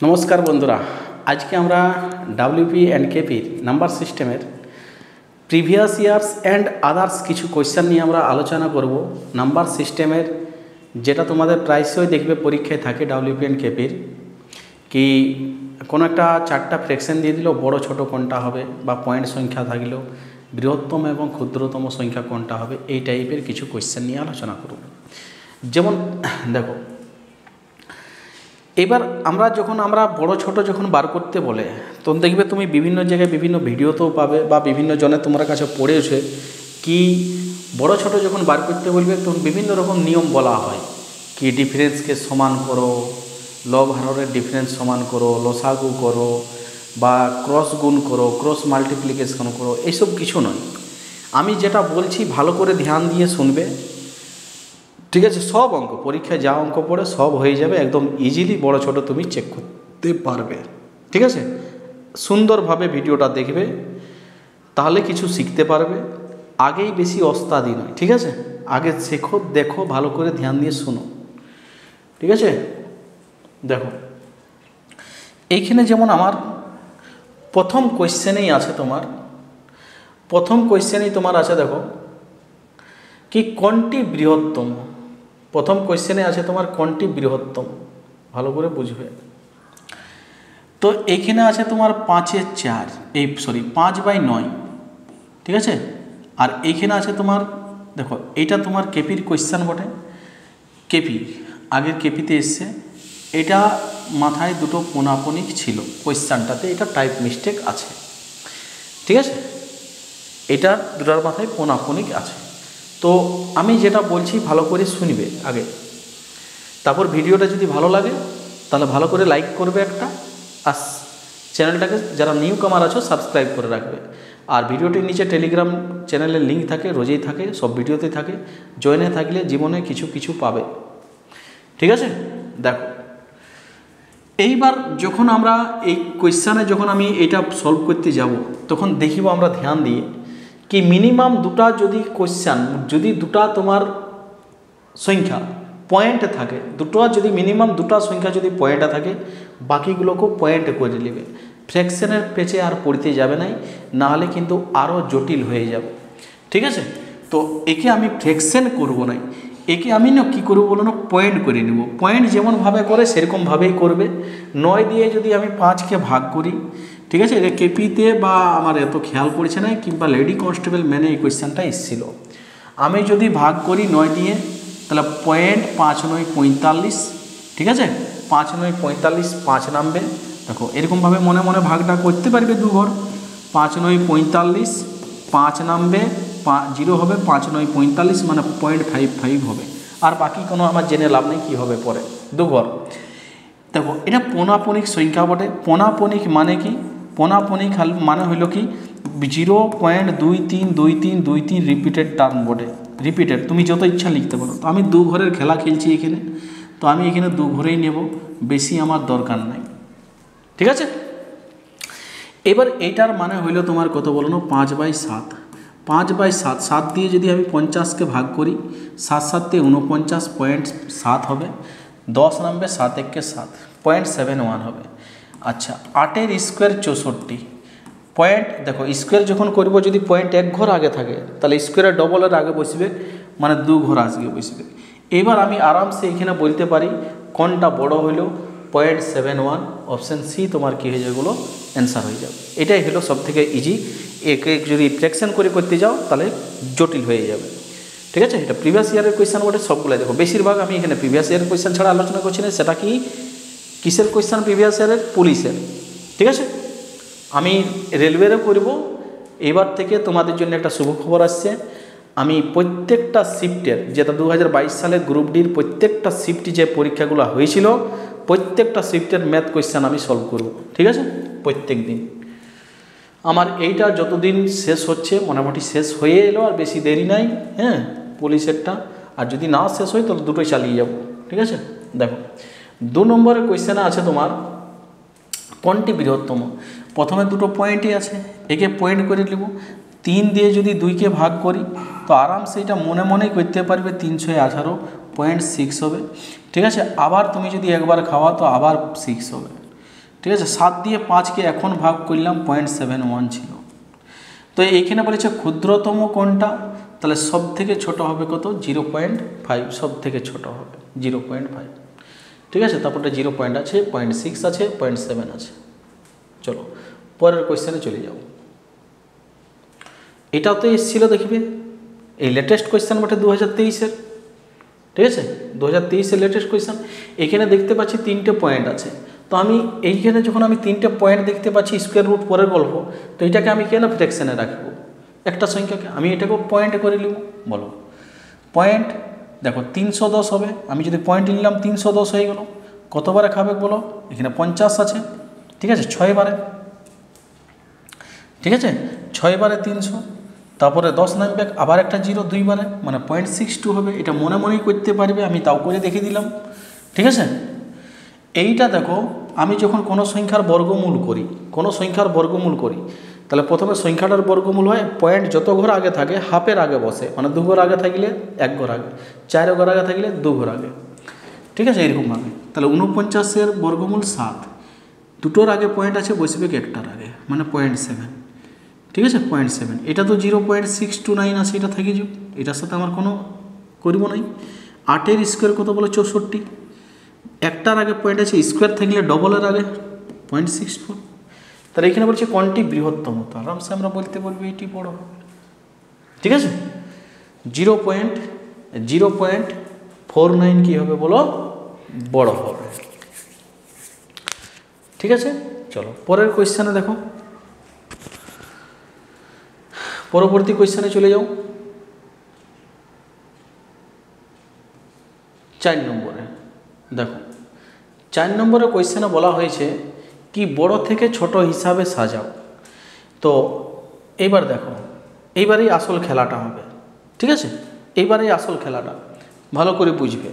নমস্কার বন্ধুরা, আজকে আমরা ডাব্লিউপি অ্যান্ড কেপির নাম্বার সিস্টেমের প্রিভিয়াস ইয়ার্স অ্যান্ড আদার্স কিছু কোয়েশ্চেন নিয়ে আমরা আলোচনা করব। নাম্বার সিস্টেমের যেটা তোমাদের প্রায়শই দেখবে পরীক্ষায় থাকে ডাব্লিউপি অ্যান্ড কেপির, কি কোনো একটা চারটা ফ্র্যাকশন দিয়ে দিল, বড় ছোট কোনটা হবে, বা পয়েন্ট সংখ্যা থাকলেও বৃহত্তম এবং ক্ষুদ্রতম সংখ্যা কোনটা হবে, এই টাইপের কিছু কোয়েশ্চেন নিয়ে আলোচনা করব। যেমন দেখো, এবার আমরা বড় ছোট যখন বার করতে বলে, তখন দেখবে তুমি বিভিন্ন জায়গায় বিভিন্ন ভিডিওতেও পাবে বা বিভিন্ন জনে তোমার কাছে পড়েছে কি বড় ছোট যখন বার করতে বলবে তখন বিভিন্ন রকম নিয়ম বলা হয়, কি ডিফারেন্সকে সমান করো, লব হরের ডিফারেন্স সমান করো, লসাগু করো, বা ক্রস গুণ করো, ক্রস মাল্টিপ্লিকেশন করো, এইসব কিছু নয়। আমি যেটা বলছি ভালো করে ধ্যান দিয়ে শুনবে, ঠিক আছে? সব অঙ্ক পরীক্ষায় যা অঙ্ক পড়ে সব হয়ে যাবে, একদম ইজিলি বড় ছোট তুমি চেক করতে পারবে, ঠিক আছে? সুন্দরভাবে ভিডিওটা দেখবে, তাহলে কিছু শিখতে পারবে। আগেই বেশি ওস্তাদি নয়, ঠিক আছে? আগে শেখো, দেখো, ভালো করে ধ্যান দিয়ে শোনো, ঠিক আছে? দেখো এইখানে যেমন আমার প্রথম কোয়েশ্চেনেই আছে দেখো কি কোনটি বৃহত্তম। প্রথম কোয়েশ্চেনে আছে তোমার কোনটি বৃহত্তম, ভালো করে বুঝবে। তো এইখানে আছে তোমার 5/4, 5/9, ঠিক আছে? আর এইখানে আছে তোমার, দেখো এইটা তোমার কেপির কোয়েশ্চেন বটে, কেপি আগের কেপিতে এসছে, এটা মাথায় দুটো পোনাপনিক ছিল কোয়েশ্চেনটাতে, এটা টাইপ মিস্টেক আছে, ঠিক আছে? এটা দুটার মাথায় পোনাপনিক আছে। তো আমি যেটা বলছি ভালো করে শুনবে আগে, তারপর ভিডিওটা যদি ভালো লাগে তাহলে ভালো করে লাইক করবে একটা, আর চ্যানেলটাকে যারা নিউ কামার আছো সাবস্ক্রাইব করে রাখবে। আর ভিডিওটির নিচে টেলিগ্রাম চ্যানেলের লিঙ্ক থাকে, রোজেই থাকে, সব ভিডিওতেই থাকে, জয়েনে থাকলে জীবনে কিছু কিছু পাবে, ঠিক আছে? দেখো এইবার যখন আমরা এই কোয়েশ্চানে যখন আমি এটা সলভ করতে যাব, তখন দেখিব আমরা ধ্যান দিয়ে কি মিনিমাম দুটা যদি কোয়েশ্চান, যদি দুটা তোমার সংখ্যা পয়েন্ট থাকে, মিনিমাম দুটা সংখ্যা যদি পয়েন্টে থাকে, বাকিগুলোকেও পয়েন্ট করে নেবে। ফ্র্যাকশনের পেছে আর পড়তে যাবে নাই, নাহলে কিন্তু আরও জটিল হয়ে যাবে, ঠিক আছে? তো একে আমি ফ্র্যাকশন করব না, একে আমি না কী করবো বলো না, পয়েন্ট করে নেব। পয়েন্ট যেমনভাবে করে সেরকমভাবেই করবে। 9 দিয়ে যদি আমি 5কে ভাগ করি, ঠিক আছে? এটা কেপিতে বা আমার এত খেয়াল পড়ছে না, কিংবা লেডি কনস্টেবল ম্যানে এই কোয়েশ্চেনটা এসেছিল। আমি যদি ভাগ করি 9 দিয়ে, তাহলে 5.5×9 = 45, ঠিক আছে? 5×9 = 45, 5 নামবে। দেখো এরকমভাবে মনে মনে ভাগটা করতে পারবে, 2 ঘর। 5×9 = 45, 5 নামবে, 0 হবে, 5×9 = 45, মানে 0.55 হবে। আর বাকি কোনো আমার জেনে লাভ নেই কী হবে পরে, 2 ঘর। দেখো এটা পোনাপনিক সংখ্যা বটে। পোনাপনিক মানে কি? পোনাপনিক মানে হইল কি 0.232323 রিপিটেড টার্ম বটে। রিপিটেড তুমি যত ইচ্ছা লিখতে পারো। তো আমি 2 ঘরের খেলা খেলছি এখানে, তো আমি এখানে 2 ঘরেই নেব, বেশি আমার দরকার নাই, ঠিক আছে? এবার এইটার মানে হইল তোমার কত বলো না, 5/7। 5/7, 7 দিয়ে যদি আমি 50কে ভাগ করি, 7 × 7 = 49, 0.7 হবে। 10 নামবে, 7 × 1 = 7, 0.71 হবে। আচ্ছা, 8-এর স্কোয়ার 64 পয়েন্ট। দেখো স্কোয়ার যখন করব, যদি পয়েন্ট 1 ঘর আগে থাকে তাহলে স্কোয়ারের ডবলের আগে বসবে, মানে 2 ঘর আগে বসবে। এবার আমি আরামসে এখানে বলতে পারি কোনটা বড় হইল, 0.71, অপশান সি তোমার কী হয়ে যাবে, অ্যান্সার হয়ে যাবে। এটাই হলো সবথেকে ইজি। একে যদি ফ্র্যাকশন করে করতে যাও তাহলে জটিল হয়ে যাবে, ঠিক আছে? এটা প্রিভিয়াস ইয়ারের কোয়েশ্চেন বটে, সবগুলো দেখো। বেশিরভাগ আমি এখানে প্রিভিয়াস ইয়ারের কোয়েশ্চেন ছাড়া আলোচনা করছি না। সেটা কি কিসের কোয়েশ্চেন? প্রিভিয়াস ইয়ারের, পুলিশের, ঠিক আছে? আমি রেলওয়েরও করব। এবার থেকে তোমাদের জন্য একটা শুভ খবর আসছে, আমি প্রত্যেকটা শিফটের, যেটা 2022 সালের গ্রুপ ডির প্রত্যেকটা শিফটে যে পরীক্ষাগুলো হয়েছিল, প্রত্যেকটা শিফটের ম্যাথ কোয়েশ্চেন আমি সলভ করব, ঠিক আছে? প্রত্যেক দিন। আমার এইটা যতদিন শেষ হচ্ছে, মোটামুটি শেষ হয়ে এলো, আর বেশি দেরি নাই, হ্যাঁ, পুলিশেরটা। আর যদি না শেষ হয় তাহলে দুটোই চালিয়ে যাব, ঠিক আছে? দেখো 2 নম্বরের কোয়েশ্চেনে আছে তোমার কোনটি বৃহত্তম। প্রথমে দুটো পয়েন্টই আছে, একে পয়েন্ট করে নেব। 3 দিয়ে যদি 2কে ভাগ করি, তো আরামসে এটা মনে মনেই করতে পারবে, 318.6 হবে, ঠিক আছে? আবার তুমি যদি একবার খাওয়া তো আবার 6 হবে। ঠিক আছে, 7 দিয়ে 5কে এখন ভাগ করলাম 0.71 ছিল। তো এইখানে বলেছে ক্ষুদ্রতম কোনটা, তাহলে সব থেকে ছোট হবে কত, 0.5, সব থেকে ছোট হবে 0.5। ঠিক আছে, তারপরটা 0 পয়েন্ট আছে, 0.6 আছে, 0.7 আছে। চলো পরের কোয়েশ্চেনে চলে যাও। এটাও তো এসেছিল, দেখবে এই লেটেস্ট কোয়েশ্চেন বটে 2023-এর। ঠিক আছে, 2023-এর লেটেস্ট কোয়েশ্চেন। এখানে দেখতে পাচ্ছি 3টে পয়েন্ট আছে। তো আমি এইখানে যখন আমি 3টে পয়েন্ট দেখতে পাচ্ছি, স্কোয়ার রুট পরের গল্প, তো এটাকে আমি কেন ফ্র্যাকশনে রাখবো, একটা সংখ্যাকে আমি এটাকে পয়েন্ট করে নিব। বলো পয়েন্ট, দেখো 310 হবে, আমি যদি পয়েন্ট নিলাম 310 হয়ে গেল। কতবারে খাবে বলো, এখানে 50 আছে। ঠিক আছে, 6 বারে। ঠিক আছে, 6 বারে 300, তারপরে 10 নামবে, আবার একটা 0 2 বারে, মানে 0.62 হবে। এটা মনে মনেই করতে পারবে, আমি তাও করে দেখে দিলাম। ঠিক আছে, এইটা দেখো, আমি যখন কোনো সংখ্যার বর্গমূল করি, তাহলে প্রথমে সংখ্যাটার বর্গমূল হয়, পয়েন্ট যত ঘর আগে থাকে হাফের আগে বসে, মানে 2 ঘর আগে থাকলে 1 ঘর আগে, 4 ঘর আগে থাকলে 2 ঘর আগে। ঠিক আছে, এরকমভাবে। তাহলে 49-এর বর্গমূল 7, দুটোর আগে পয়েন্ট আছে, বসবে একটার আগে, মানে 0.7। ঠিক আছে, 0.7। এটা তো 0.629 আছে, এটা থেকে যাও, এটার সাথে আমার কোনো করব নাই। 8-এর স্কোয়ার কত বলো, 64। একটার আগে পয়েন্ট আছে, স্কোয়ার থাকলে ডবলের আগে 0.64। তাহলে এখানে বলছে কোনটি বৃহত্তম, তো আরামসে আমরা বলতে পারবো এটি বড় হবে। ঠিক আছে, 0.49 কী হবে বলো, বড় হবে। ঠিক আছে, চলো পরের কোয়েশ্চেনে দেখো, পরবর্তী কোয়েশ্চেনে চলে যাও। 4 নম্বরে দেখো, 4 নম্বরের কোয়েশ্চেনে বলা হয়েছে কি বড় থেকে ছোট হিসাবে সাজাও। তো এইবার দেখো, এইবারেই আসল খেলাটা হবে। ঠিক আছে, এইবারেই আসল খেলাটা ভালো করে বুঝবে।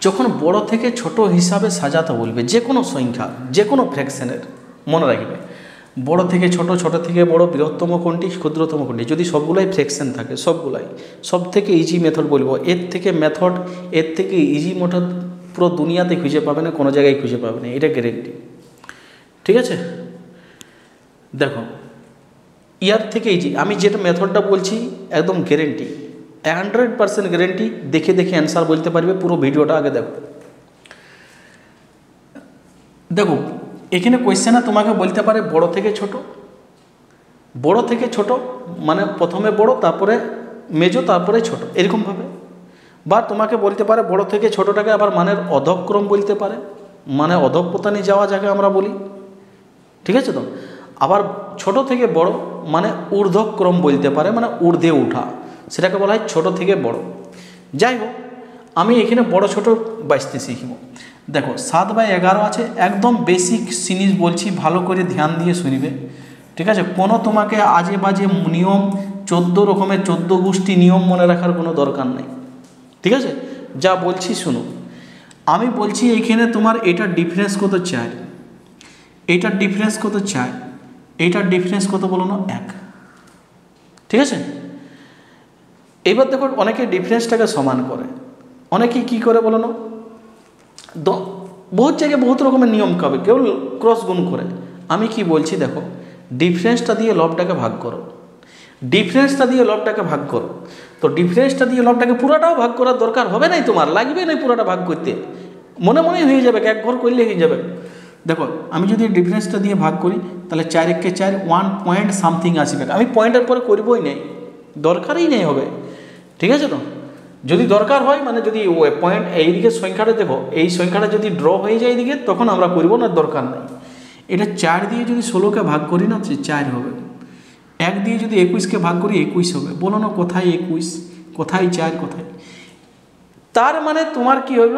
যখন বড় থেকে ছোট হিসাবে সাজাতে বলবে যে কোনো সংখ্যা, যে কোনো ফ্র্যাকশনের, মনে রাখবে বড় থেকে ছোট, ছোট থেকে বড়, বৃহত্তম কোনটি, ক্ষুদ্রতম কোনটি। যদি সবগুলাই ফ্র্যাকশন থাকে, সবগুলাই, সব থেকে ইজি মেথড বলবো, এর থেকে ইজি মেথড পুরো দুনিয়াতে খুঁজে পাবে না, কোনো জায়গায় খুঁজে পাবে না, এটা গ্যারেন্টি। ঠিক আছে, দেখো ইয়ার থেকে ইজি, আমি যেটা মেথডটা বলছি একদম গ্যারেন্টি, 100% গ্যারেন্টি। দেখে দেখে অ্যান্সার বলতে পারবে, পুরো ভিডিওটা আগে দেখো। দেখো এখানে কোয়েশ্চেনে তোমাকে বলতে পারে বড় থেকে ছোট, মানে প্রথমে বড়, তারপরে মেজো, তারপরে ছোট, এরকমভাবে। বা তোমাকে বলতে পারে বড় থেকে ছোটটাকে আবার মানের অধক্রম বলতে পারে, মানে অধঃপতনে যাওয়া যাকে আমরা বলি। ঠিক আছে, তো আবার ছোট থেকে বড় মানে ঊর্ধ্বক্রম বলতে পারে, মানে ঊর্ধ্বে ওঠা, সেটাকে বলা হয় ছোট থেকে বড়। যাই হোক, আমি এখানে বড় ছোট বাঁচতে শিখব। দেখো 7/11 আছে, একদম বেসিক জিনিস বলছি, ভালো করে ধ্যান দিয়ে শুনবে। ঠিক আছে, কোনো তোমাকে আজে বাজে নিয়ম, 14 রকমের 14 গোষ্ঠী নিয়ম মনে রাখার কোনো দরকার নেই। ঠিক আছে, যা বলছি শুনো। আমি বলছি এইখানে তোমার এটার ডিফারেন্স কত 4, এইটার ডিফারেন্স কত 4, এইটার ডিফারেন্স কত বলো না 1। ঠিক আছে, এবার দেখো অনেকে ডিফারেন্সটাকে সমান করে, অনেকে কি করে বলো না, বহুত জায়গায় বহুত রকমের নিয়ম খাবে, কেউ ক্রস গুণ করে। আমি কি বলছি দেখো, ডিফারেন্সটা দিয়ে লবটাকে ভাগ করো, তো ডিফারেন্সটা দিয়ে লবটাকে পুরাটাও ভাগ করার দরকার হবে নাই, তোমার লাগবে না পুরাটা ভাগ করতে, মনে মনেই হয়ে যাবে, এক ঘর করলে হয়ে যাবে। দেখো আমি যদি ডিফারেন্সটা দিয়ে ভাগ করি, তাহলে 4 × 4 1 পয়েন্ট সামথিং আসবে, আমি পয়েন্টের পরে করবই নেই, দরকারই নেই হবে। ঠিক আছে, তো যদি দরকার হয়, মানে যদি পয়েন্ট এইদিকে সংখ্যাটা দেখো, এই সংখ্যাটা যদি ড্র হয়ে যায় এইদিকে, তখন আমরা করবো না, দরকার নেই। এটা 4 দিয়ে যদি 16কে ভাগ করি না, 4 হবে। 1 দিয়ে যদি 21কে ভাগ করি 21 হবে। বলো না কোথায় 21, কোথায় 4, কোথায়? তার মানে তোমার কি হবে,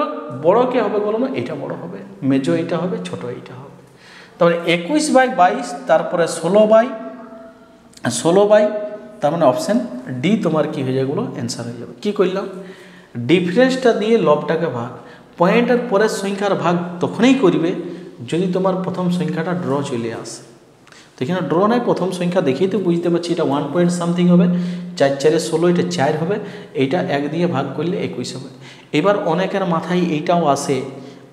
বড় কে হবে বলো না, এটা বড় হবে, মেজো এটা হবে, ছোট এইটা হবে। তারপরে 21/22, তারপরে 16/16, তার মানে অপশান ডি তোমার কি হয়ে যাবে, অ্যান্সার হয়ে যাবে। কী করলাম, ডিফারেন্সটা দিয়ে লবটাকে ভাগ, পয়েন্টের পরের সংখ্যার ভাগ তখনই করবে যদি তোমার প্রথম সংখ্যাটা ড্র চলে আসে। তো এখানে ড্র নাই, প্রথম সংখ্যা দেখেই তো বুঝতে পারছি এটা 1 পয়েন্ট সামথিং হবে, 4 4 16, এটা 4 হবে, এইটা 1 দিয়ে ভাগ করলে 21 হবে। এবার অনেকের মাথায় এইটাও আসে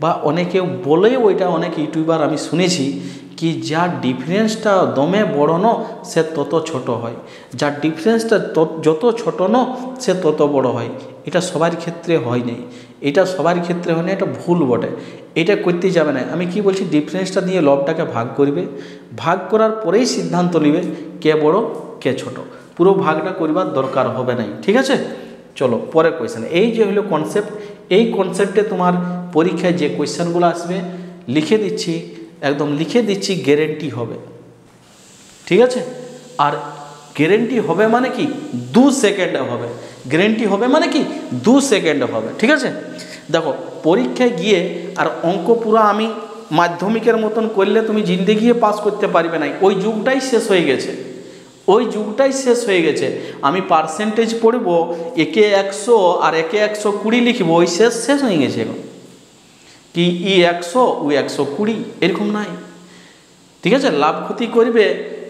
বা অনেকে বলেও, ওইটা অনেক ইউটিউবার আমি শুনেছি কি যার ডিফারেন্সটা দমে বড় ন সে তত ছোট হয়, যার ডিফারেন্সটা যত ছোট ন সে তত বড় হয়। এটা সবার ক্ষেত্রে হয় নাই, এটা সবার ক্ষেত্রে হয় না, এটা ভুল বটে, এটা করতে যাবে না। আমি কি বলছি, ডিফারেন্সটা দিয়ে লবটাকে ভাগ করবে, ভাগ করার পরেই সিদ্ধান্ত নিবে কে বড় কে ছোট, পুরো ভাগটা করবার দরকার হবে নাই। ঠিক আছে, চলো পরের কোয়েশ্চেন। এই যে হলো কনসেপ্ট, এই কনসেপ্টে তোমার পরীক্ষায় যে কোয়েশ্চেনগুলো আসবে লিখে দিচ্ছি, একদম লিখে দিচ্ছি, গ্যারেন্টি হবে। ঠিক আছে, আর গ্যারেন্টি হবে মানে কি 2 সেকেন্ডে হবে, গ্যারেন্টি হবে মানে কি 2 সেকেন্ডে হবে। ঠিক আছে, দেখো পরীক্ষায় গিয়ে আর অঙ্ক পুরো আমি মাধ্যমিকের মতন করলে তুমি জিন্দেগিয়ে পাস করতে পারবে না, ওই যুগটাই শেষ হয়ে গেছে, ওই যুগটাই শেষ হয়ে গেছে। আমি পার্সেন্টেজ পড়ব, একে 100 আর একে 120 লিখব, ওই শেষ হয়ে গেছে। এখন কি ই 100 ও 120 এরকম নাই। ঠিক আছে, লাভ ক্ষতি করবে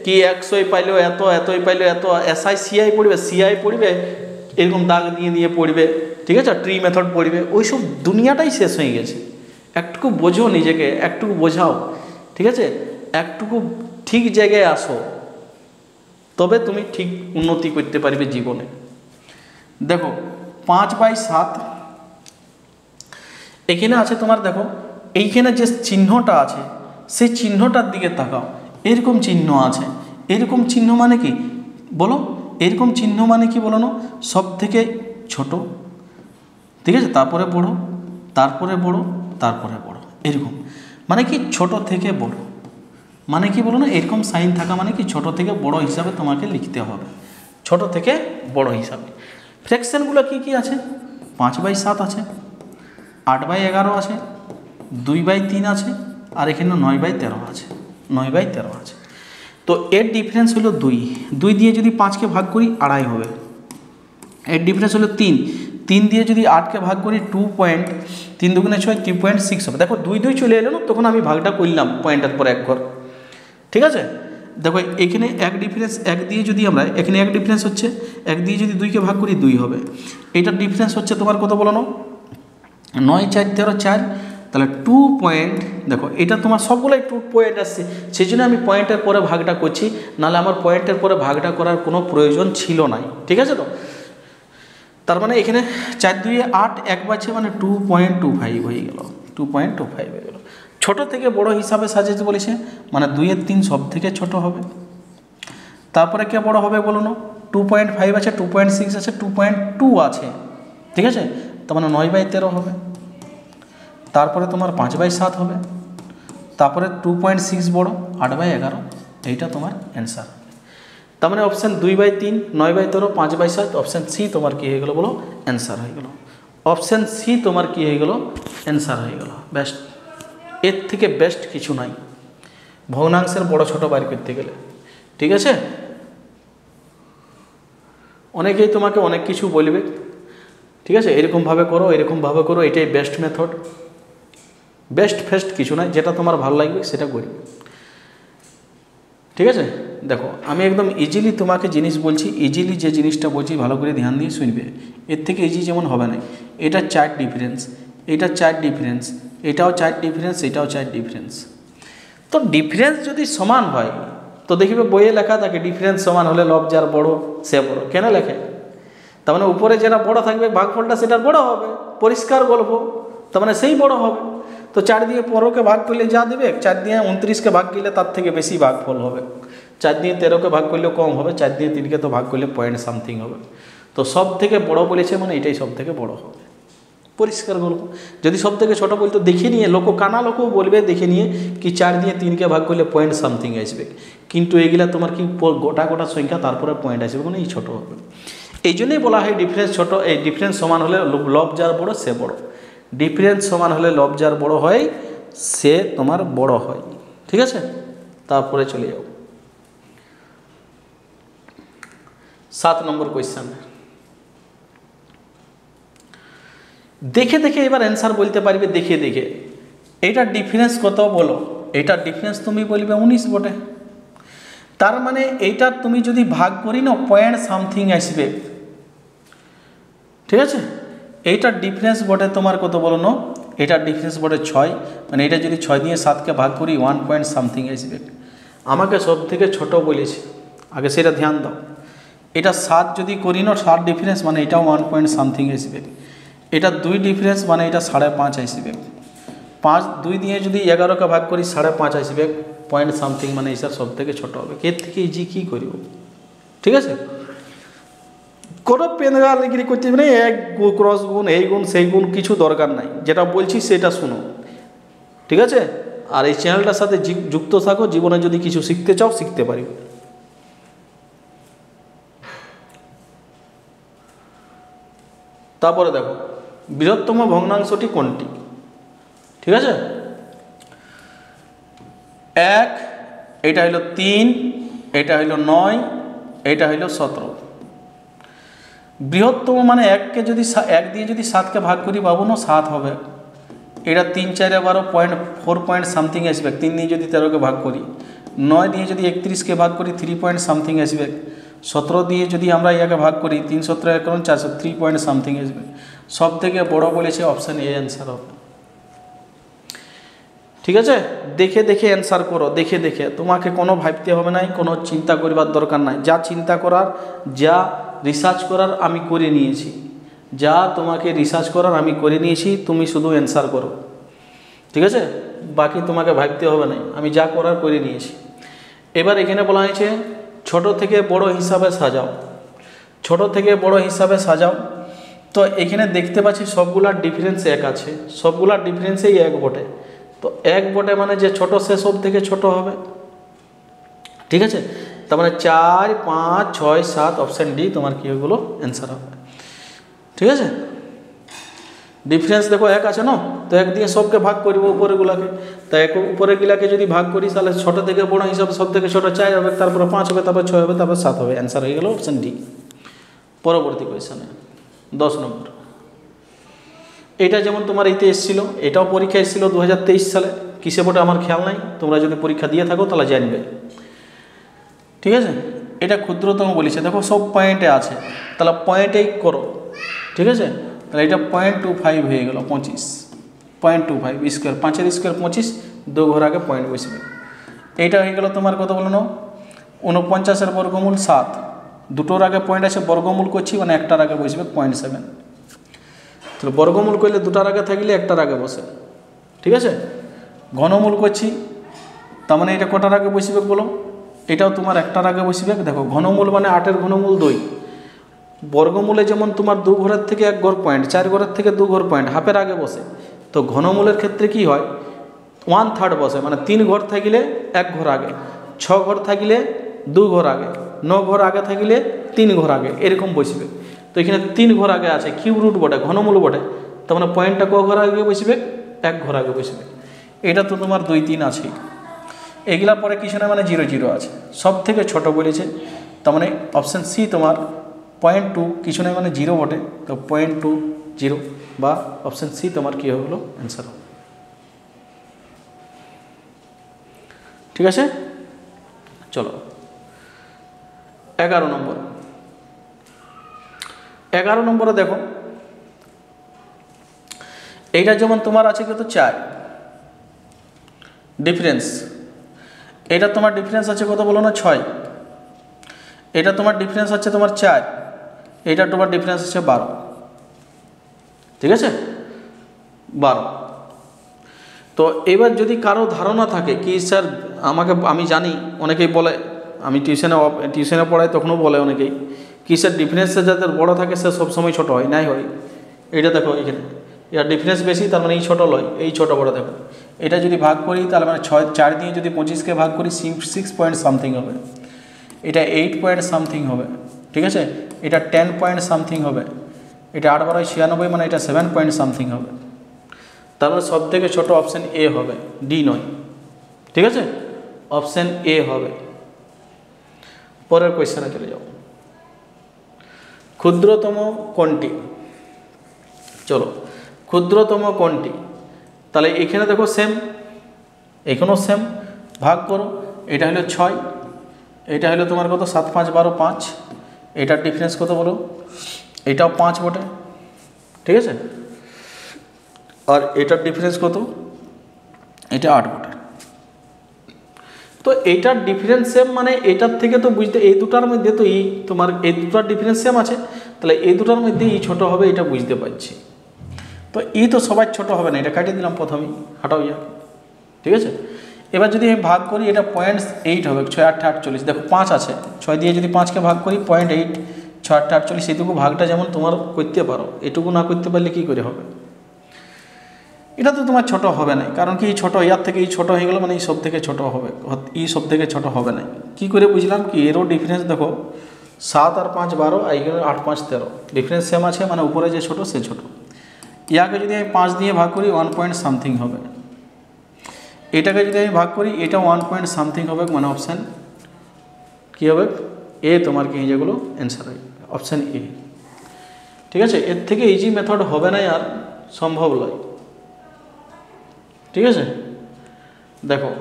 কি 100 পাইলেও এত, এতই পাইলেও এত, এসআই সিআই পড়বে, সিআই পড়বে, এরকম দাগ দিয়ে দিয়ে পড়বে। ঠিক আছে, ট্রি মেথড পড়বে, ওইসব দুনিয়াটাই শেষ হয়ে গেছে। একটুকু বোঝো নিজেকে, একটুকু বোঝাও। ঠিক আছে, একটুকু ঠিক জায়গায় আসো, তবে তুমি ঠিক উন্নতি করতে পারবে জীবনে। দেখো 5/7 এখানে আছে তোমার, দেখো এইখানে যে চিহ্নটা আছে সেই চিহ্নটার দিকে তাকাও, এরকম চিহ্ন আছে, এরকম চিহ্ন মানে কি বলো, এরকম চিহ্ন মানে কি বলো না, সব থেকে ছোট, ঠিক আছে, তারপরে বড়, তারপরে বড়, তারপরে বড়, এরকম মানে কি ছোট থেকে বড়, মানে কি বলো না, এরকম সাইন থাকা মানে কি ছোট থেকে বড় হিসাবে তোমাকে লিখতে হবে, ছোট থেকে বড় হিসাবে। ফ্র্যাকশনগুলো কি কি আছে, 5/7 আছে, 8/11 আছে, 2/3 আছে, আর এখানে 9/13 আছে, 9/13 আছে। তো এর ডিফারেন্স হলো 2 দিয়ে যদি 5কে ভাগ করি 2.5 হবে। এর ডিফারেন্স হলো 3 দিয়ে যদি 8কে ভাগ করি 2.3 দুগুণে 6, 3.6 হবে। দেখো 2 চলে এলো না, তখন আমি ভাগটা করলাম পয়েন্টের পর 1 ঘর। ঠিক আছে, দেখো এখানে 1 ডিফারেন্স, 1 দিয়ে যদি আমরা, এখানে 1 ডিফারেন্স হচ্ছে, 1 দিয়ে যদি 2কে ভাগ করি 2 হবে। এইটার ডিফারেন্স হচ্ছে তোমার কত বলো না, 9, 4, 13, 4, তাহলে 2 পয়েন্ট। দেখো এটা তোমার সবগুলোই 2 পয়েন্ট আসছে, সেই জন্য আমি পয়েন্টের পরে ভাগটা করছি, নাহলে আমার পয়েন্টের পরে ভাগটা করার কোনো প্রয়োজন ছিল নাই। ঠিক আছে, তো তার মানে এখানে 4 2 8, 1 বাড়ছে মানে 2.25 হয়ে গেল, 2.25 হয়ে গেল। ছোট থেকে বড় হিসাবে সাজাতে বলেছে, মানে 2 এর 3 সব থেকে ছোট হবে। তারপরে কে বড় হবে বলো না, 2.5 আছে, 2.6 আছে, 2.2 আছে। ঠিক আছে, তার মানে 9/13 হবে। তারপরে তোমার 5/7 হবে, তারপরে 2.6 বড়, 8/11, এইটা তোমার অ্যান্সার। তার মানে অপশান 2/3, 9/13, 5/7, অপশান সি তোমার কী হয়ে গেলো বলো, অ্যান্সার হয়ে গেল। অপশান সি তোমার কী হয়ে গেল, অ্যান্সার হয়ে গেল। বেস্ট, এর থেকে বেস্ট কিছু নাই ভগ্নাংশের বড় ছোট বাইর করতে গেলে। ঠিক আছে, অনেকেই তোমাকে অনেক কিছু বলবে, ঠিক আছে, এরকমভাবে করো, এরকমভাবে করো, এটাই বেস্ট মেথড। বেস্ট ফেস্ট কিছু নাই, যেটা তোমার ভালো লাগবে সেটা করবে। ঠিক আছে, দেখো আমি একদম ইজিলি তোমাকে জিনিস বলছি, ইজিলি যে জিনিসটা বলছি ভালো করে ধ্যান দিয়ে শুনবে, এর থেকে ইজি যেমন হবে না। এটা 4 ডিফারেন্স, এটা 4 ডিফারেন্স, এটাও 4 ডিফারেন্স, এটাও 4 ডিফারেন্স। তো ডিফারেন্স যদি সমান হয় তো দেখবে বইয়ে লেখা থাকে ডিফারেন্স সমান হলে লব যার বড় সে বড়, কেন লেখে? তার মানে উপরে যেটা বড় থাকবে ভাগফলটা সেটা বড় হবে, পরিষ্কার গল্প, তার মানে সেই বড় হবে। তো 4 দিয়ে 15কে ভাগ করলে যা দেবে, 4 দিয়ে 29কে ভাগ করলে তার থেকে বেশি ভাগফল হবে, 4 দিয়ে 13কে ভাগ করলেও কম হবে, 4 দিয়ে 3কে তো ভাগ করলে পয়েন্ট সামথিং হবে। তো সব থেকে বড় বলেছে মানে এটাই সব থেকে বড় হবে, পরিষ্কার গল্প। যদি সব থেকে ছোটো বলতো দেখে নিয়ে লোক কানা লোকও বলবে দেখে নিয়ে কি 4 দিয়ে 3কে ভাগ করলে পয়েন্ট সামথিং আসবে, কিন্তু এগুলা তোমার কি গোটা গোটা সংখ্যা তারপরে পয়েন্ট আসবে, মানে এই ছোটো হবে। এই জন্যই বলা হয় ডিফারেন্স ছোটো, এই ডিফারেন্স সমান হলে লব যার বড় সে বড়, ডিফারেন্স সমান হলে লব যার বড় হয় সে তোমার বড় হয়। ঠিক আছে, তারপরে চলে যাও 7 নম্বর কোয়েশ্চেন। দেখে দেখে এবার অ্যান্সার বলতে পারবে, দেখে দেখে এটার ডিফারেন্স কত বলো, এটার ডিফারেন্স তুমি বলবে 19 বটে। তার মানে এইটা তুমি যদি ভাগ করি না পয়েন্ট সামথিং আসবে, ঠিক আছে। এইটার ডিফারেন্স বটে তোমার কত বলো না, এটার ডিফারেন্স বটে 6, মানে এটা যদি 6 দিয়ে 7কে ভাগ করি 1 পয়েন্ট সামথিং আসবে। আমাকে সব থেকে ছোট বলেছে, আগে সেটা ধ্যান দাও। এটা 7 যদি করি না 7 ডিফারেন্স মানে এটাও 1 পয়েন্ট সামথিং আসবে। এটা 2 ডিফারেন্স মানে এটা 5.5 আসবে। 5 2 দিয়ে যদি 11কে ভাগ করি 5.5 আসবে, পয়েন্ট সামথিং মানে এইসব সব থেকে ছোট হবে। এর থেকে ইজি কী করিব, ঠিক আছে। কোনো পেনগালিগিরি করতে হবে না, এক ক্রস গুণ এই গুণ সেই গুণ কিছু দরকার নাই, যেটা বলছি সেটা শুনো, ঠিক আছে। আর এই চ্যানেলটার সাথে যুক্ত থাকো, জীবনে যদি কিছু শিখতে চাও শিখতে পারিবে। তারপরে দেখো বৃহত্তম ভগ্নাংশটি কোনটি, ঠিক আছে। 1, এটা হইল 3, এটা হইল 9, এটা হইল 17। বৃহত্তম মানে 1কে যদি 1 দিয়ে যদি 7কে ভাগ করি পাবো না 7 হবে। এটা 3 4 12 4 পয়েন্ট সামথিং আসবে। 3 দিয়ে যদি 13কে ভাগ করি, 9 দিয়ে যদি 31কে ভাগ করি 3 পয়েন্ট সামথিং আসবে। 17 দিয়ে যদি আমরা ইয়াকে ভাগ করি 3 17 কারণ 400 3 পয়েন্ট সামথিং আসবে। সব থেকে বড় বলেছে অপশান এ অ্যান্সার হবে, ঠিক আছে। দেখে দেখে অ্যান্সার করো, দেখে দেখে, তোমাকে কোনো ভাবতে হবে নাই, কোনো চিন্তা করবার দরকার নাই। যা চিন্তা করার, যা রিসার্চ করার আমি করে নিয়েছি, যা তোমাকে রিসার্চ করার আমি করে নিয়েছি, তুমি শুধু অ্যান্সার করো, ঠিক আছে। বাকি তোমাকে ভাবতে হবে না, আমি যা করার করে নিয়েছি। এবার এখানে বলা হয়েছে ছোট থেকে বড় হিসাবে সাজাও, ছোট থেকে বড় হিসাবে সাজাও। তো এখানে দেখতে পাচ্ছি সবগুলার ডিফারেন্স 1 আছে, সবগুলার ডিফারেন্সেই 1 বটে। তো 1 বটে মানে যে ছোট সে সব থেকে ছোট হবে, ঠিক আছে। তার মানে 4 5 6 7 অপশান ডি তোমার কী হয়ে গেলো অ্যান্সার হবে, ঠিক আছে। ডিফারেন্স দেখো 1 আছে না, তো 1 দিয়ে সবকে ভাগ করব উপরেগুলাকে। তাই উপরেগুলাকে যদি ভাগ করি তাহলে ছোট থেকে বড় হিসাবে সব থেকে ছোট 4 হবে, তারপরে 5 হবে, তারপর 6 হবে, তারপর 7 হবে। অ্যান্সার হয়ে গেল অপশান ডি। পরবর্তী কোয়েশ্চনে 10 নম্বর। এটা যেমন তোমার এইতে এসেছিলো, এটাও পরীক্ষা এসেছিলো 2023 সালে, কিসে বটে আমার খেয়াল নাই, তোমরা যদি পরীক্ষা দিয়ে থাকো তাহলে জানবে, ঠিক আছে। এটা ক্ষুদ্রতম বলেছে, দেখো সব পয়েন্টে আছে, তাহলে পয়েন্টেই করো, ঠিক আছে। তাহলে এটা 0.25 হয়ে গেল 25, 0.25 স্কোয়ার, 5-এর স্কোয়ার 25, 2 ঘর আগে পয়েন্ট বসবে। এইটা হয়ে গেল তোমার কত বলো না, 49-এর বর্গমূল 7, দুটোর আগে পয়েন্ট আছে, বর্গমূল করছি মানে একটার আগে বসবে 0.7। তাহলে বর্গমূল করলে দুটার আগে থাকলে একটার আগে বসে, ঠিক আছে। ঘনমূল করছি, তার মানে এটা কটার আগে বসবে বলো, এটাও তোমার একটার আগে বসবে। দেখো ঘনমূল মানে 8-এর ঘনমূল 2, বর্গমূলে যেমন তোমার 2 ঘরের থেকে 1 ঘর পয়েন্ট, 4 ঘরের থেকে 2 ঘর পয়েন্ট হাফের আগে বসে। তো ঘনমূলের ক্ষেত্রে কি হয়, 1/3 বসে, মানে 3 ঘর থাকলে 1 ঘর আগে, 6 ঘর থাকলে 2 ঘর আগে, 9 ঘর আগে থাকলে 3 ঘর আগে, এরকম বসবে। তো এখানে 3 ঘর আগে আছে, কিউব রুট বটে, ঘনমূল বটে, তার মানে পয়েন্টটা ক ঘর আগে বসবে, 1 ঘর আগে বসবে। এটা তো তোমার 2 3 আছেই, এগুলার পরে কিছু না মানে 0 0 আছে, সব থেকে ছোট বলেছে। তার মানে অপশান সি তোমার 0.2 কিছু না মানে 0 বটে, তো 0.20 বা অপশান সি তোমার কী হয়ে গেলো অ্যান্সার, ঠিক আছে। চলো 11 নম্বর। 11 নম্বরে দেখো, এইটা যেমন তোমার আছে কত 4 ডিফারেন্স, এটা তোমার ডিফারেন্স আছে কত বলো না 6, এটা তোমার ডিফারেন্স আছে তোমার 4, এটা তোমার ডিফারেন্স আছে 12, ঠিক আছে 12। তো এবার যদি কারো ধারণা থাকে কি স্যার আমি জানি অনেকেই বলে, আমি টিউশনে পড়াই তখনও বলে অনেকেই কি স্যার ডিফারেন্সে যাদের বড় থাকে সে সবসময় ছোটো হয়, নাই হয়। এটা দেখো এখানে এর ডিফারেন্স বেশি, তার মানে এই ছোটো লয়, এই ছোটো বড় দেখো। এটা যদি ভাগ করি তাহলে মানে 4 দিয়ে যদি 25কে ভাগ করি 6 পয়েন্ট সামথিং হবে, এটা 8 পয়েন্ট সামথিং হবে, ঠিক আছে। এটা 10 পয়েন্ট সামথিং হবে, এটা 8 12 96 মানে এটা 7 পয়েন্ট সামথিং হবে। তার মানে সব থেকে ছোটো অপশান এ হবে, ডি নয়, ঠিক আছে। অপশান এ হবে। পরের কোয়েশ্চেনে চলে যাও, ক্ষুদ্রতম কোনটি, চলো ক্ষুদ্রতম কোনটি। তাহলে এখানে দেখো সেম, এখানেও সেম, ভাগ করো, এটা হলো 6, এটা হলো তোমার কত 7 5 12 5, এটার ডিফারেন্স কত বলো, এটাও 5 বটে, ঠিক আছে, আর এটার ডিফারেন্স কত, এটা 8 বটে। তো এইটার ডিফারেন্স সেম, মানে এটার থেকে তো বুঝতে, এই দুটার মধ্যে তো এই তোমার এই দুটার ডিফারেন্স সেম আছে, তাহলে এই দুটার মধ্যে ই ছোট হবে, এটা বুঝতে পারছি। তো ই তো সবাই ছোট হবে না, এটা কাটিয়ে দিলাম প্রথমেই, হাটাও ইয়া, ঠিক আছে। এবার যদি আমি ভাগ করি, এটা 0.8 হবে, 6 8 48, দেখো 5 আছে, 6 দিয়ে যদি 5কে ভাগ করি 0.8, 6 8 48, এইটুকু ভাগটা যেমন তোমার করতে পারো, এটুকু না করতে পারলে কী করে হবে, এটা তো তোমার ছোট হবে না, কারণ কি ছোট ইয়ার থেকে এই ছোট হয়ে গেল, মানে এই সব থেকে ছোট হবে, এই সব থেকে ছোট হবে না। কি করে বুঝলাম, কি এরও ডিফারেন্স দেখো 7 আর 5 12, আর এখানে 8 5 13, ডিফারেন্স সেম আছে, মানে উপরে যে ছোট সে ছোট। ইয়াকে যদি আমি 5 দিয়ে ভাগ করি 1 পয়েন্ট সামথিং হবে, এটাকে যদি আমি ভাগ করি এটা 1 পয়েন্ট সামথিং হবে, মানে অপশান কী হবে, এ তোমার কি যেগুলো অ্যান্সার হবে অপশান এ, ঠিক আছে। এর থেকে ইজি মেথড হবে না আর, সম্ভব নয়, ঠিক আছে। দেখো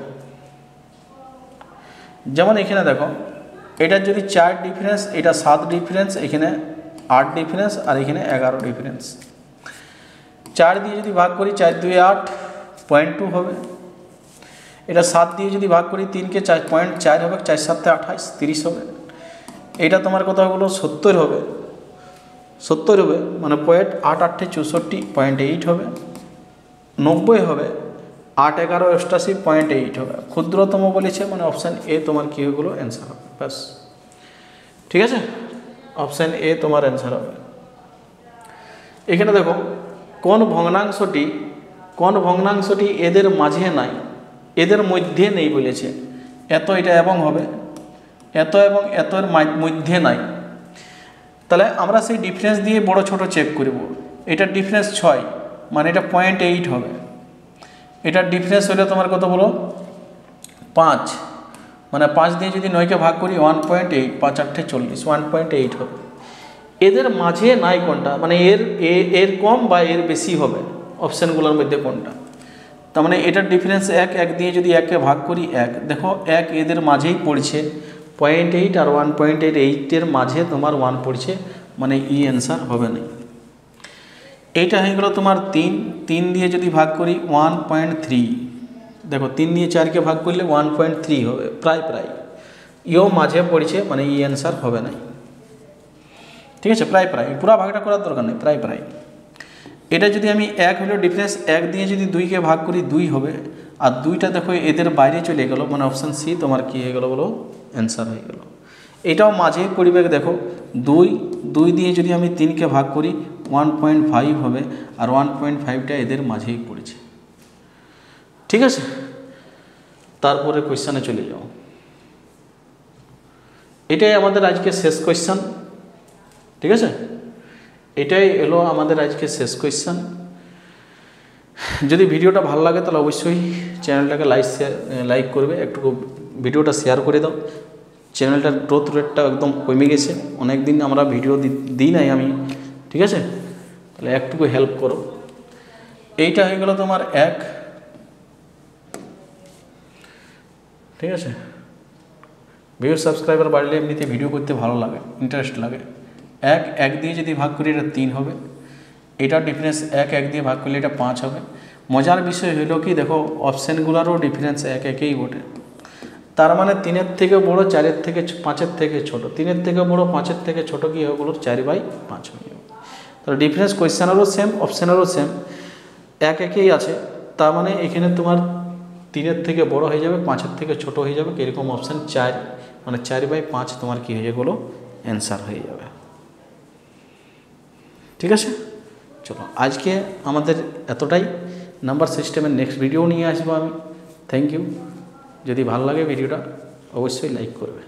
যেমন এখানে দেখো, এটার যদি 4 ডিফারেন্স, এটা 7 ডিফারেন্স, এখানে 8 ডিফারেন্স, আর এখানে 11 ডিফারেন্স। 4 দিয়ে যদি ভাগ করি 4 2 8, 0.2 হবে। এটা 7 দিয়ে যদি ভাগ করি 3কে 4.4 হবে, 4 7 28 30 হবে। এটা তোমার কথা হলো 70 হবে, 70 হবে, মানে 8 8 64, 0.8 হবে। 90 হবে, 8 11 88, 0.8 হবে। ক্ষুদ্রতম বলেছে, মানে অপশান এ তোমার কী হয়ে গেলো অ্যান্সার হবে, ব্যাস, ঠিক আছে, অপশান এ তোমার অ্যান্সার হবে। এখানে দেখো কোন ভগ্নাংশটি এদের মাঝে নাই, এদের মধ্যে নেই বলেছে, এত এটা এবং হবে, এত এবং এতর মধ্যে নাই। তাহলে আমরা সেই ডিফারেন্স দিয়ে বড় ছোট চেক করব। এটার ডিফারেন্স 6, মানে এটা 0.8 হবে। এটার ডিফারেন্স হলে তোমার কত বলো 5, মানে 5 দিয়ে যদি 9কে ভাগ করি 1.8, 5 8 40, 1.8 হবে। এদের মাঝে নাই কোনটা, মানে এর কম বা এর বেশি হবে অপশানগুলোর মধ্যে কোনটা। তার মানে এটার ডিফারেন্স 1, 1 দিয়ে যদি 1কে ভাগ করি 1, দেখো 1 এদের মাঝেই পড়ছে, 0.8 আর 1.8 মাঝে তোমার 1 পড়ছে, মানে ই অ্যান্সার হবে না। এইটা হয়ে গেল তোমার 3 দিয়ে যদি ভাগ করি 1.3, দেখো 3 দিয়ে 4কে ভাগ করলে 1.3 হবে, প্রায় ইও মাঝে পড়ছে, মানে ই অ্যান্সার হবে না, ঠিক আছে। প্রায় পুরো ভাগটা করার দরকার নেই, প্রায়। এটা যদি আমি 1 হলো ডিফারেন্স, 1 দিয়ে যদি 2কে ভাগ করি 2 হবে, আর 2টা দেখো এদের বাইরে চলে গেল, মানে অপশান সি তোমার কী হয়ে গেল বলো অ্যান্সার হয়ে গেল। এটাও মাঝেই পড়বে, দেখো 2 দিয়ে যদি আমি 3কে ভাগ করি 1.5 হবে, আর 1.5টা এদের মাঝেই পড়েছে, ঠিক আছে। তারপরে কোয়েশ্চানে চলে যাও। এটাই আমাদের আজকে শেষ কোয়েশ্চান, ঠিক আছে, এটাই এলো আমাদের আজকে শেষ কোয়েশ্চান। যদি ভিডিওটা ভালো লাগে তাহলে অবশ্যই চ্যানেলটাকে লাইক করবে, একটু ভিডিওটা শেয়ার করে দাও। চ্যানেলটার গ্রোথ রেটটা একদম কমে গেছে, অনেক দিন আমরা ভিডিও দিই নাই আমি, ঠিক আছে, তাহলে একটুকু হেল্প করো। এইটা হয়ে গেল তোমার 1, ঠিক আছে। ভিউ সাবস্ক্রাইবার বাড়লে এমনিতে ভিডিও করতে ভালো লাগে, ইন্টারেস্ট লাগে। 1 দিয়ে যদি ভাগ করি এটা 3 হবে। এটার ডিফারেন্স 1 দিয়ে ভাগ করলে এটা 5 হবে। মজার বিষয় হইল কি, দেখো অপশানগুলোরও ডিফারেন্স 1 1ই বটে, তার মানে 3-এর থেকে বড়, 4-এর থেকে 5-এর থেকে ছোট, 3-এর থেকে বড়, 5-এর থেকে ছোট কি হবে বলো 4/5 হয়ে যাবে। তাহলে ডিফারেন্স কোয়েশ্চেনেরও সেম, অপশানেরও সেম, 1 1ই আছে, তার মানে এখানে তোমার 3-এর থেকে বড় হয়ে যাবে, 5-এর থেকে ছোট হয়ে যাবে, এরকম অপশান 4, মানে 4/5 তোমার কী হয়ে গেলো অ্যান্সার হয়ে যাবে, ঠিক আছে। চলো আজকে আমাদের এতটাই। নাম্বার সিস্টেমের নেক্সট ভিডিও নিয়ে আসবো আমি। Thank you. যদি ভালো লাগে ভিডিওটা অবশ্যই লাইক করবে।